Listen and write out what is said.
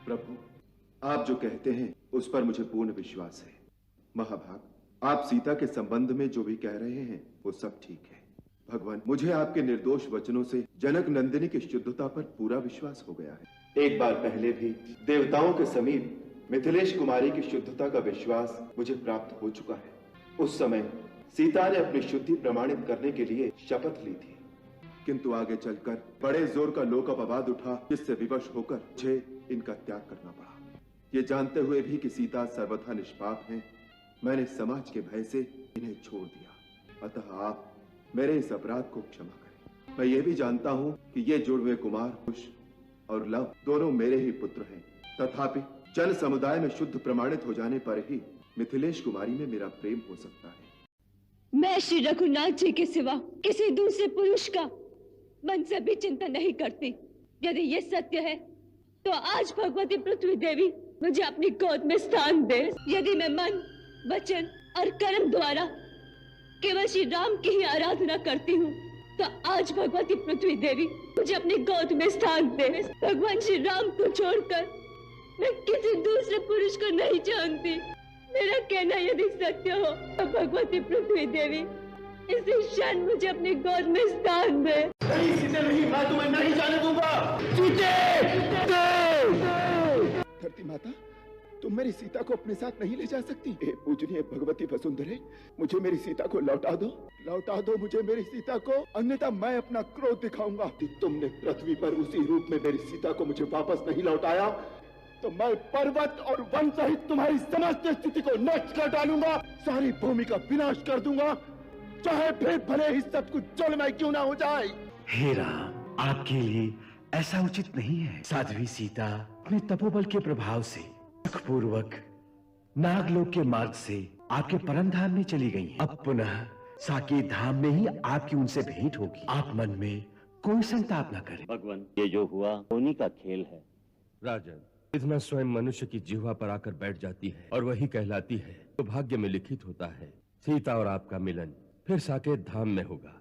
प्रभु, आप जो कहते हैं उस पर मुझे पूर्ण विश्वास है। महाभाग, आप सीता के संबंध में जो भी कह रहे हैं वो सब ठीक है। भगवान, मुझे आपके निर्दोष वचनों से जनक नंदिनी की शुद्धता पर पूरा विश्वास हो गया है। एक बार पहले भी देवताओं के समीप मिथिलेश कुमारी की शुद्धता का विश्वास मुझे प्राप्त हो चुका है। उस समय सीता ने अपनी शुद्धि प्रमाणित करने के लिए शपथ ली थी, किंतु आगे चलकर बड़े जोर का लोक अपवाद उठा, जिससे विवश होकर मुझे इनका त्याग करना पड़ा। ये जानते हुए भी कि सीता सर्वथा निष्पाप हैं, मैंने समाज के भय से इन्हें छोड़ दिया। अतः आप मेरे इस अपराध को क्षमा करें। मैं ये भी जानता हूँ कि ये जुड़वे कुमार कुश और लव दोनों मेरे ही पुत्र हैं। तथापि जन समुदाय में शुद्ध प्रमाणित हो जाने पर ही मिथिलेश कुमारी में मेरा प्रेम हो सकता है। मैं श्री रघुनाथ जी के सिवा किसी दूसरे पुरुष का मन से भी चिंता नहीं करती। यदि ये सत्य है तो आज भगवती पृथ्वी देवी मुझे अपनी गोद में स्थान दे। यदि मैं मन, वचन और कर्म द्वारा केवल श्री राम की ही आराधना करती हूँ तो आज भगवती पृथ्वी देवी मुझे अपनी गोद में स्थान दे। भगवान श्री राम को छोड़कर मैं किसी दूसरे पुरुष को नहीं जानती। मेरा कहना यदि सत्य हो तो भगवती पृथ्वी देवी इसी क्षण मुझे अपनी गोद में स्थान दे। नहीं सीते नहीं, मैं तुम्हें नहीं जाने दूंगा। धरती माता, तुम मेरी सीता को अपने साथ नहीं ले जा सकती। हे पूजनीय भगवती वसुंधरे, मुझे मेरी सीता को लौटा दो मुझे मेरी सीता को, अन्यथा मैं अपना क्रोध दिखाऊंगा। तुमने पृथ्वी पर उसी रूप में मेरी सीता को मुझे वापस नहीं लौटाया तो मैं पर्वत और वन सहित तुम्हारी समस्त स्थिति को नष्ट कर डालूंगा, सारी भूमि का विनाश कर दूंगा, चाहे फिर भले ही सब कुछ जलमय क्यों ना हो जाए। हे राम, आपके लिए ऐसा उचित नहीं है। साध्वी सीता अपने तपोबल के प्रभाव से सुखपूर्वक नागलोक के मार्ग से आपके परम धाम में चली गई हैं। अब पुनः साकेत धाम में ही आपकी उनसे भेंट होगी। आप मन में कोई संताप न करें। भगवान, ये जो हुआ होनी का खेल है। राजन, इतना स्वयं मनुष्य की जिह्वा पर आकर बैठ जाती है और वही कहलाती है तो भाग्य में लिखित होता है। सीता और आपका मिलन फिर साकेत धाम में होगा।